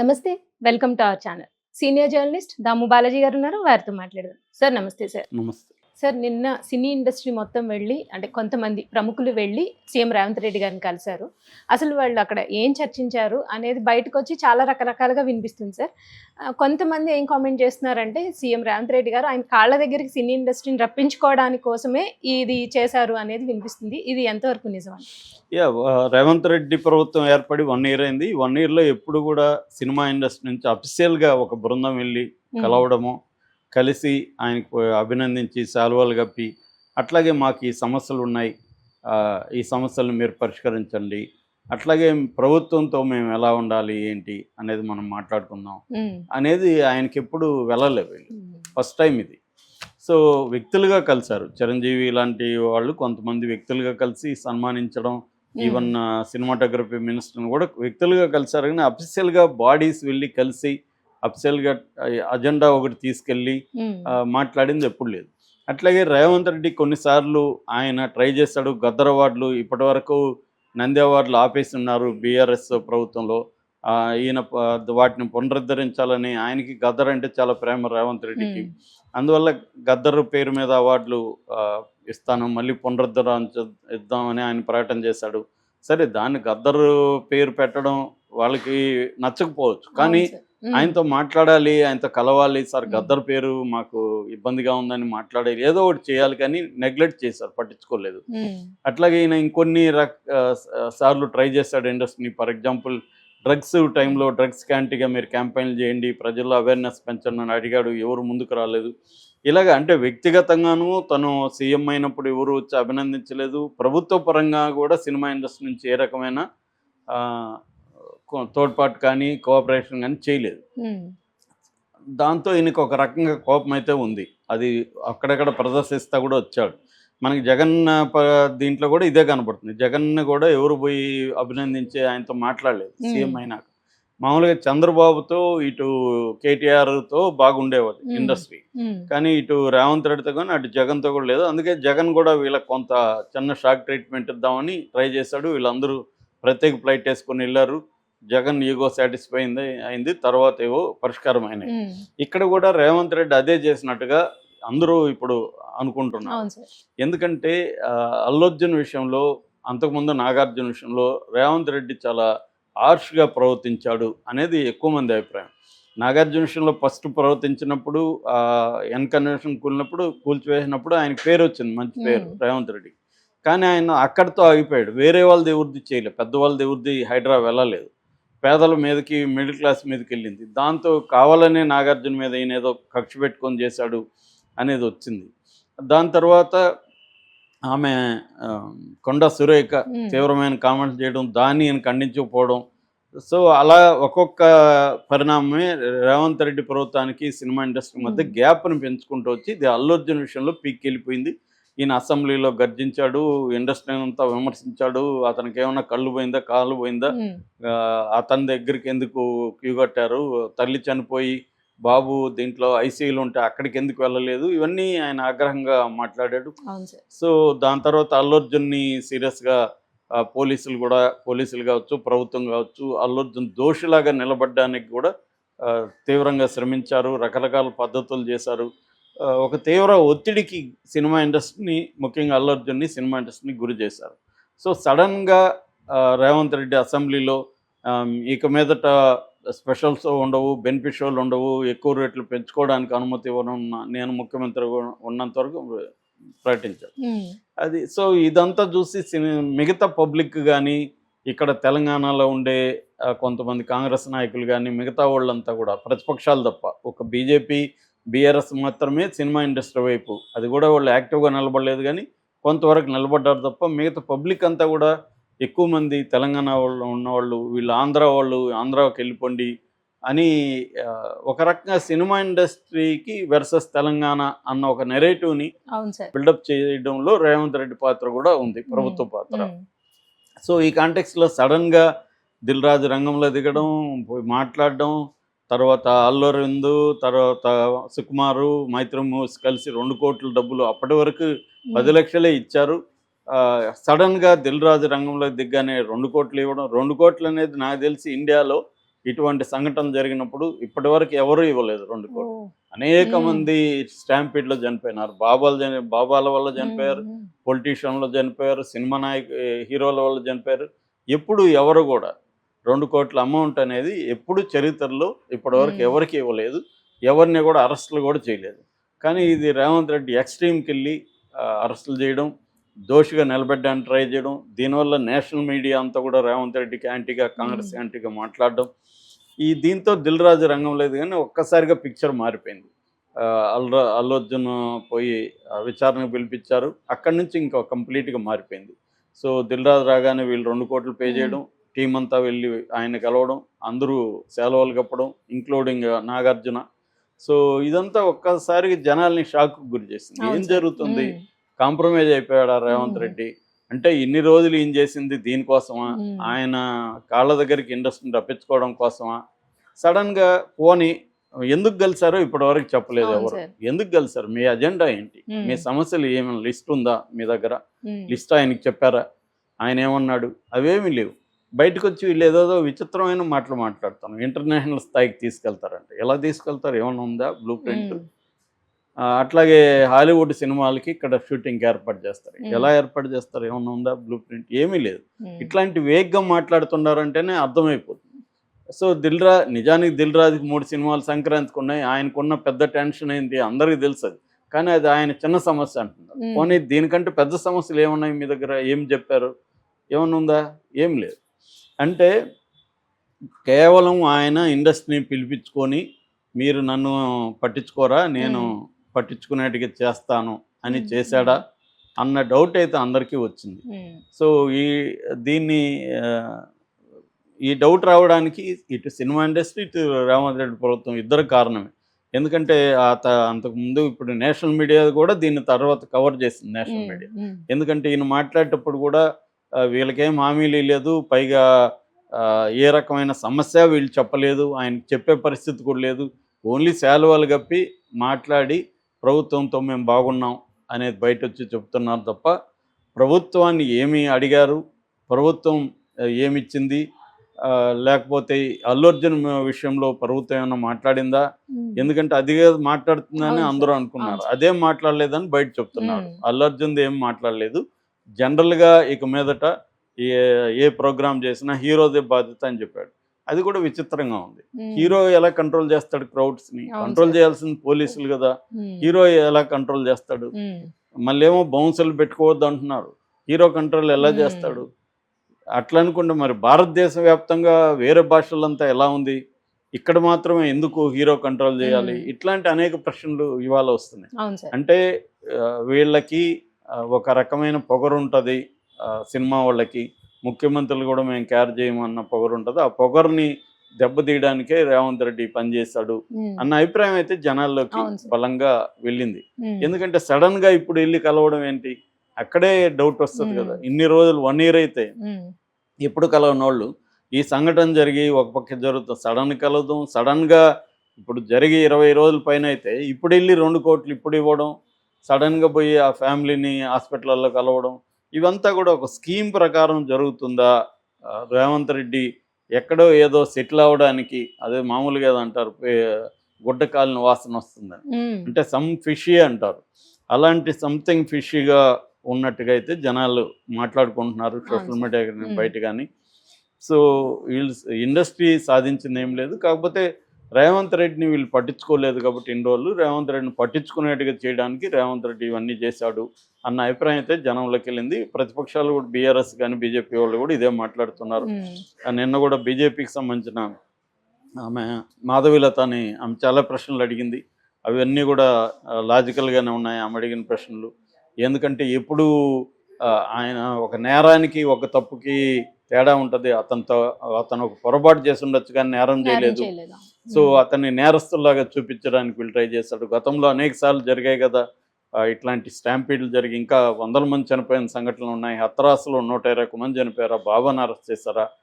నమస్తే. Welcome to our channel. Senior journalist Damu Balaji గారున్నారు. వారితో మాట్లాడదాం. సార్ నమస్తే సార్. నమస్తే. సార్ నిన్న సినీ ఇండస్ట్రీ మొత్తం వెళ్ళి అంటే కొంతమంది ప్రముఖులు వెళ్ళి సీఎం రేవంత్ రెడ్డి గారిని కలిసారు. అసలు వాళ్ళు అక్కడ ఏం చర్చించారు అనేది బయటకొచ్చి చాలా రకరకాలుగా వినిపిస్తుంది సార్. కొంతమంది ఏం కామెంట్ చేస్తున్నారంటే సీఎం రేవంత్ రెడ్డి గారు ఆయన కాళ్ళ దగ్గరికి సినీ ఇండస్ట్రీని రప్పించుకోవడానికి కోసమే ఇది చేశారు అనేది వినిపిస్తుంది. ఇది ఎంతవరకు నిజం అండి? రేవంత్ రెడ్డి ప్రభుత్వం ఏర్పడి 1 ఇయర్ అయింది. 1 ఇయర్‌లో ఎప్పుడు కూడా సినిమా ఇండస్ట్రీ నుంచి అఫీషియల్‌గా ఒక బృందం వెళ్ళి కలవడము, కలిసి ఆయనకు అభినందించి శాలువాలు కప్పి, అట్లాగే మాకు ఈ సమస్యలున్నాయి, ఈ సమస్యలను మీరు పరిష్కరించండి, అట్లాగే ప్రభుత్వంతో మేము ఎలా ఉండాలి ఏంటి అనేది మనం మాట్లాడుకుందాం అనేది ఆయనకెప్పుడు వెళ్ళలేదు వీళ్ళు. ఫస్ట్ టైం ఇది. సో వ్యక్తులుగా కలిశారు. చిరంజీవి లాంటి వాళ్ళు కొంతమంది వ్యక్తులుగా కలిసి సన్మానించడం, ఈవెన్ సినిమాటోగ్రఫీ మినిస్టర్ని కూడా వ్యక్తులుగా కలిశారు. కానీ అఫీషియల్గా బాడీస్ వెళ్ళి కలిసి అఫీషియల్గా అజెండా ఒకటి తీసుకెళ్ళి మాట్లాడింది ఎప్పుడు లేదు. అట్లాగే రేవంత్ రెడ్డి కొన్నిసార్లు ఆయన ట్రై చేశాడు. గద్దర్ అవార్డులు ఇప్పటి వరకు నంది అవార్డులు ఆపేసి ఉన్నారు బీఆర్ఎస్ ప్రభుత్వంలో. ఈయన వాటిని పునరుద్ధరించాలని, ఆయనకి గద్దర్ అంటే చాలా ప్రేమ రేవంత్ రెడ్డికి. అందువల్ల గద్దర్ పేరు మీద అవార్డులు ఇస్తాను, మళ్ళీ ఇద్దామని ఆయన ప్రకటన చేశాడు. సరే, దాన్ని గద్దర్ పేరు పెట్టడం వాళ్ళకి నచ్చకపోవచ్చు, కానీ ఆయనతో మాట్లాడాలి, ఆయనతో కలవాలి. సార్ గద్దర్ పేరు మాకు ఇబ్బందిగా ఉందని మాట్లాడాలి, ఏదో ఒకటి చేయాలి, కానీ నెగ్లెక్ట్ చేశారు, పట్టించుకోలేదు. అట్లాగే ఈయన ఇంకొన్ని సార్లు ట్రై చేశాడు ఇండస్ట్రీని. ఫర్ ఎగ్జాంపుల్ డ్రగ్స్ టైంలో డ్రగ్స్ క్యాంటీగా మీరు క్యాంపెయిన్లు చేయండి, ప్రజల్లో అవేర్నెస్ పెంచండి అని అడిగాడు, ఎవరు ముందుకు రాలేదు. ఇలాగ అంటే వ్యక్తిగతంగానూ తను సీఎం అయినప్పుడు ఎవరు వచ్చి అభినందించలేదు. ప్రభుత్వ పరంగా కూడా సినిమా ఇండస్ట్రీ నుంచి ఏ రకమైన తోడ్పాటు కానీ కోఆపరేషన్ కానీ చేయలేదు. దాంతో ఈయనకు ఒక రకంగా కోపం అయితే ఉంది. అది అక్కడక్కడ ప్రదర్శిస్తా కూడా వచ్చాడు. మనకి జగన్ దీంట్లో కూడా ఇదే కనపడుతుంది. జగన్ కూడా ఎవరు పోయి అభినందించి ఆయనతో మాట్లాడలేదు సీఎం అయినాక. మామూలుగా చంద్రబాబుతో ఇటు కేటీఆర్తో బాగుండేవాడు ఇండస్ట్రీ, కానీ ఇటు రేవంత్ రెడ్డితో కానీ అటు జగన్తో కూడా లేదు. అందుకే జగన్ కూడా వీళ్ళకి కొంత చిన్న షాక్ ట్రీట్మెంట్ ఇద్దామని ట్రై చేశాడు. వీళ్ళందరూ ప్రత్యేక ఫ్లైట్ వేసుకొని వెళ్ళారు. జగన్ ఈగో సాటిస్ఫై అయింది, తర్వాత ఏవో పరిష్కారం అయినాయి. ఇక్కడ కూడా రేవంత్ రెడ్డి అదే చేసినట్టుగా అందరూ ఇప్పుడు అనుకుంటున్నారు. ఎందుకంటే అల్లు అర్జున్ విషయంలో, అంతకుముందు నాగార్జున విషయంలో రేవంత్ రెడ్డి చాలా హార్ష్గా ప్రవర్తించాడు అనేది ఎక్కువ మంది అభిప్రాయం. నాగార్జున విషయంలో ఫస్ట్ ప్రవర్తించినప్పుడు కన్వెన్షన్ కూల్చివేసినప్పుడు ఆయనకు పేరు వచ్చింది, మంచి పేరు రేవంత్ రెడ్డి. కానీ ఆయన అక్కడితో ఆగిపోయాడు. వేరే వాళ్ళది ఎవరిది చేయలేదు, పెద్దవాళ్ళది ఎవరిది హైడ్రా వెళ్ళలేదు. పేదల మీదకి, మిడిల్ క్లాస్ మీదకి వెళ్ళింది. దాంతో కావాలనే నాగార్జున మీద ఈయన ఏదో కక్ష పెట్టుకొని చేశాడు అనేది వచ్చింది. దాని తర్వాత ఆమె కొండా సురేఖ తీవ్రమైన కామెంట్స్ చేయడం, దాన్ని ఈయన ఖండించకపోవడం. సో అలా ఒక్కొక్క పరిణామమే రేవంత్ రెడ్డి ప్రభుత్వానికి సినిమా ఇండస్ట్రీ మధ్య గ్యాప్ని పెంచుకుంటూ వచ్చి ఇది అల్లు అర్జున్ విషయంలో పీక్ వెళ్ళిపోయింది. ఈయన అసెంబ్లీలో గర్జించాడు, ఇండస్ట్రీ అంతా విమర్శించాడు. అతనికి ఏమన్నా కళ్ళు పోయిందా, కాళ్ళు పోయిందా, అతని దగ్గరికి ఎందుకు క్యూ కట్టారు, తల్లి చనిపోయి బాబు దీంట్లో ఐసీయూలు ఉంటే అక్కడికి ఎందుకు వెళ్ళలేదు, ఇవన్నీ ఆయన ఆగ్రహంగా మాట్లాడాడు. సో దాని తర్వాత అల్లు అర్జున్ని సీరియస్గా పోలీసులు కావచ్చు, ప్రభుత్వం కావచ్చు, అల్లు అర్జున్ దోషిలాగా నిలబడడానికి కూడా తీవ్రంగా శ్రమించారు, రకరకాల పద్ధతులు చేశారు. ఒక తీవ్ర ఒత్తిడికి సినిమా ఇండస్ట్రీని, ముఖ్యంగా అల్లు అర్జున్ని సినిమా ఇండస్ట్రీని గురి చేశారు. సో సడన్గా రేవంత్ రెడ్డి అసెంబ్లీలో ఇక మీదట స్పెషల్స్ ఉండవు, బెనిఫిట్ షోలు ఉండవు, ఎక్కువ రేట్లు పెంచుకోవడానికి అనుమతి ఇవ్వను, నేను ముఖ్యమంత్రి ఉన్నంత వరకు ప్రకటించారు. అది సో ఇదంతా చూసి మిగతా పబ్లిక్ కానీ, ఇక్కడ తెలంగాణలో ఉండే కొంతమంది కాంగ్రెస్ నాయకులు కానీ, మిగతా వాళ్ళంతా కూడా, ప్రతిపక్షాలు తప్ప, ఒక బీజేపీ బీఆర్ఎస్ మాత్రమే సినిమా ఇండస్ట్రీ వైపు, అది కూడా వాళ్ళు యాక్టివ్గా నిలబడలేదు, కానీ కొంతవరకు నిలబడ్డారు తప్ప మిగతా పబ్లిక్ అంతా కూడా ఎక్కువ మంది తెలంగాణ వాళ్ళు ఉన్నవాళ్ళు, వీళ్ళు ఆంధ్రాకి వెళ్ళిపోండి అని ఒక రకంగా సినిమా ఇండస్ట్రీకి వర్సెస్ తెలంగాణ అన్న ఒక నెరేటివ్ని బిల్డప్ చేయడంలో రేవంత్ రెడ్డి పాత్ర కూడా ఉంది, ప్రభుత్వ పాత్ర. సో ఈ కాంటెక్స్లో సడన్గా దిల్ రాజు రంగంలో దిగడం, మాట్లాడడం, తర్వాత అల్లు అరవింద్, తర్వాత సుకుమారు, మైత్రి మూవీస్ కలిసి 2 కోట్ల డబ్బులు అప్పటి వరకు 10 లక్షలే ఇచ్చారు. సడన్గా దిల్ రాజు రంగంలో దిగ్గానే 2 కోట్లు ఇవ్వడం. 2 కోట్లు అనేది నాకు తెలిసి ఇండియాలో ఇటువంటి సంఘటనలు జరిగినప్పుడు ఇప్పటివరకు ఎవరు ఇవ్వలేదు 2 ఓ. కోట్లు. అనేక మ్మ్. మంది స్టాంపీడ్లో చనిపోయినారు. బాబాల వల్ల చనిపోయారు, మ్మ్. పొలిటీషియన్లు చనిపోయారు, సినిమా హీరోల వల్ల చనిపోయారు. ఎప్పుడు ఎవరు కూడా 2 కోట్ల అమౌంట్ అనేది ఎప్పుడు చరిత్రలో ఇప్పటివరకు మ్మ్. ఎవరికి ఇవ్వలేదు. ఎవరిని కూడా అరెస్టులు కూడా చేయలేదు. కానీ ఇది రేవంత్ రెడ్డి ఎక్స్ట్రీమ్కి వెళ్ళి అరెస్టులు చేయడం, దోషిగా నిలబెట్టడానికి ట్రై చేయడం, దీనివల్ల నేషనల్ మీడియా అంతా కూడా రేవంత్ రెడ్డికి యాంటీగా, కాంగ్రెస్ యాంటీగా మాట్లాడడం, దీంతో దిల్ రాజు రంగం లేదు కానీ ఒక్కసారిగా పిక్చర్ మారిపోయింది. అల్లు అర్జున్ పోయి విచారణకు పిలిపించారు. అక్కడి నుంచి ఇంకా కంప్లీట్గా మారిపోయింది. సో దిల్ రాజు రాగానే వీళ్ళు 2 కోట్లు పే చేయడం, టీం అంతా వెళ్ళి ఆయన కలవడం, అందరూ సెలవులు కప్పడం, ఇంక్లూడింగ్ నాగార్జున. సో ఇదంతా ఒక్కసారిగా జనాల్ని షాక్ గురి చేసింది. ఏం అవును సార్. జరుగుతుంది? మ్మ్. కాంప్రమైజ్ అయిపోయాడా రేవంత్ మ్మ్. రెడ్డి? అంటే ఇన్ని రోజులు ఏం చేసింది దీనికోసమా? మ్మ్. ఆయన కాళ్ళ దగ్గరికి ఇండస్ట్రీని రప్పించుకోవడం కోసమా? సడన్గా పోని ఎందుకు కలిసారో ఇప్పటివరకు చెప్పలేదు అవును ఎవరు. సార్. ఎందుకు కలిసారు? మీ అజెండా ఏంటి? మీ మ్మ్. సమస్యలు ఏమైనా లిస్ట్ ఉందా మీ దగ్గర? మ్మ్. లిస్ట్ ఆయనకి చెప్పారా? ఆయన ఏమన్నాడు? అవేమీ లేవు. బయటకు వచ్చి వీళ్ళు ఏదేదో విచిత్రమైన మాటలు మాట్లాడతాను. ఇంటర్నేషనల్ స్థాయికి తీసుకెళ్తారంటే ఎలా తీసుకెళ్తారు? ఏమైనా ఉందా బ్లూ ప్రింట్? మ్మ్. అట్లాగే హాలీవుడ్ సినిమాలకి ఇక్కడ షూటింగ్ ఏర్పాటు చేస్తారు. మ్మ్. ఎలా ఏర్పాటు చేస్తారు? ఏమన్నా ఉందా బ్లూ ప్రింట్? ఏమీ లేదు. మ్మ్. ఇట్లాంటి వేగ్గా మాట్లాడుతున్నారంటేనే అర్థమైపోతుంది. సో నిజానికి దిల్ రాజుకి 3 సినిమాలు సంక్రాంతికి ఉన్నాయి. ఆయనకున్న పెద్ద టెన్షన్ ఏంటి అందరికీ తెలుసు అది. కానీ అది ఆయన చిన్న సమస్య అంటున్నారు. మ్మ్. పోనీ దీనికంటే పెద్ద సమస్యలు ఏమున్నాయి మీ దగ్గర? ఏం చెప్పారు? ఏమన్నా ఉందా? ఏం లేదు. అంటే కేవలం ఆయన ఇండస్ట్రీని పిలిపించుకొని మీరు నన్ను పట్టించుకోరా, నేను పట్టించుకునేట్టుగా చేస్తాను అని మ్మ్. చేశాడా అన్న డౌట్ అయితే అందరికీ వచ్చింది. మ్మ్. సో దీన్ని ఈ డౌట్ రావడానికి ఇటు సినిమా ఇండస్ట్రీ, ఇటు రేవంత్ రెడ్డి ప్రభుత్వం ఇద్దరు కారణమే. ఎందుకంటే అంతకుముందు ఇప్పుడు నేషనల్ మీడియా కూడా దీన్ని తర్వాత కవర్ చేసింది నేషనల్ మీడియా. మ్మ్. ఎందుకంటే ఈయన మాట్లాడేటప్పుడు కూడా వీళ్ళకేం హామీలు లేదు, పైగా ఏ రకమైన సమస్య వీళ్ళు చెప్పలేదు, ఆయనకి చెప్పే పరిస్థితి కూడా లేదు. ఓన్లీ శాలువాలు కప్పి మాట్లాడి ప్రభుత్వంతో మేము బాగున్నాం అనేది బయట వచ్చి చెప్తున్నారు తప్ప ప్రభుత్వాన్ని ఏమి అడిగారు, ప్రభుత్వం ఏమిచ్చింది, లేకపోతే అల్లు అర్జున్ విషయంలో ప్రభుత్వం ఏమైనా మాట్లాడిందా? మ్మ్. ఎందుకంటే అది మాట్లాడుతుందని అవును అందరూ సార్. అనుకున్నారు. అవును సార్. అదేం మాట్లాడలేదని బయట చెప్తున్నాడు. మ్మ్. అల్లు అర్జున్ది ఏం మాట్లాడలేదు. జనరల్గా ఇక మీదట ఏ ప్రోగ్రామ్ చేసినా హీరోదే బాధ్యత అని చెప్పాడు. అది కూడా విచిత్రంగా ఉంది. మ్మ్. హీరో ఎలా కంట్రోల్ చేస్తాడు క్రౌడ్స్ని? అవును కంట్రోల్ సార్. చేయాల్సింది పోలీసులు కదా. మ్మ్. హీరో ఎలా కంట్రోల్ చేస్తాడు? మ్మ్. మళ్ళీ ఏమో బౌన్సర్లు పెట్టుకోవద్దు అంటున్నారు. హీరో కంట్రోల్ ఎలా మ్మ్. చేస్తాడు? అట్లా అనుకుంటే మరి భారతదేశ వ్యాప్తంగా వేరే భాషలంతా ఎలా ఉంది? ఇక్కడ మాత్రమే ఎందుకు హీరో కంట్రోల్ చేయాలి? మ్మ్. ఇట్లాంటి అనేక ప్రశ్నలు ఇవాళ వస్తున్నాయి. అవును సార్. అంటే వీళ్ళకి ఒక రకమైన పొగరు ఉంటుంది. సినిమా వాళ్ళకి ముఖ్యమంత్రులు కూడా మేము కేర్ చేయమన్న పొగరు ఉంటుంది. ఆ పొగరుని దెబ్బతీయడానికే రేవంత్ రెడ్డి పనిచేశాడు మ్మ్. అన్న అభిప్రాయం అయితే జనాల్లోకి అవును సార్. బలంగా వెళ్ళింది. మ్మ్. ఎందుకంటే సడన్గా ఇప్పుడు వెళ్ళి కలవడం ఏంటి? అక్కడే డౌట్ వస్తుంది కదా. మ్మ్. ఇన్ని రోజులు 1 year అయితే మ్మ్. ఎప్పుడు కలవనోళ్ళు ఈ సంఘటన జరిగి ఒక పక్క జరుగుతుంది, సడన్ కలవడం, సడన్గా ఇప్పుడు జరిగి 20 రోజుల పైన అయితే ఇప్పుడు వెళ్ళి 2 కోట్లు ఇప్పుడు ఇవ్వడం, సడన్గా పోయి ఆ ఫ్యామిలీని హాస్పిటల్లో కలవడం, ఇవంతా కూడా ఒక స్కీమ్ ప్రకారం జరుగుతుందా? రేవంత్ రెడ్డి ఎక్కడో ఏదో సెటిల్ అవ్వడానికి, అదే మామూలుగా ఏదో అంటారు గుడ్డ కాలిన వాసన వస్తుందని, మ్మ్. అంటే సమ్ ఫిషీ అంటారు. అలాంటి సంథింగ్ ఫిషీగా ఉన్నట్టుగా అయితే జనాలు మాట్లాడుకుంటున్నారు అవును సోషల్ సార్. మీడియా మ్మ్. బయట కానీ. సో వీళ్ళు ఇండస్ట్రీ సాధించింది ఏం లేదు. కాకపోతే రేవంత్ రెడ్డిని వీళ్ళు పట్టించుకోలేదు కాబట్టి ఇన్ని రోజులు రేవంత్ రెడ్డిని పట్టించుకునేట్టుగా చేయడానికి రేవంత్ రెడ్డి ఇవన్నీ చేశాడు అన్న అభిప్రాయం అయితే జనంలోకి వెళ్ళింది. ప్రతిపక్షాలు కూడా బీఆర్ఎస్ కానీ బీజేపీ వాళ్ళు కూడా ఇదే మాట్లాడుతున్నారు. మ్మ్. నిన్న కూడా బీజేపీకి సంబంధించిన ఆమె మాధవీలత అని ఆమె చాలా ప్రశ్నలు అడిగింది. అవన్నీ కూడా లాజికల్గానే ఉన్నాయి ఆమె అడిగిన ప్రశ్నలు. ఎందుకంటే ఎప్పుడు ఆయన ఒక నేరానికి ఒక తప్పుకి తేడా ఉంటుంది. అతను ఒక పొరపాటు చేసి ఉండొచ్చు కానీ నేరం నేరం చేయలేదు. చేయలేదా? సో మ్మ్. అతన్ని నేరస్తుల్లాగా చూపించడానికి వీళ్ళు ట్రై చేశాడు. గతంలో అనేక సార్లు జరిగాయి కదా ఇట్లాంటి స్టాంపీడ్లు జరిగి, ఇంకా 100 మంది చనిపోయిన సంఘటనలు ఉన్నాయి. హత్రాసులో 121 మంది చనిపోయారా? బాబాను అరెస్ట్ చేశారా?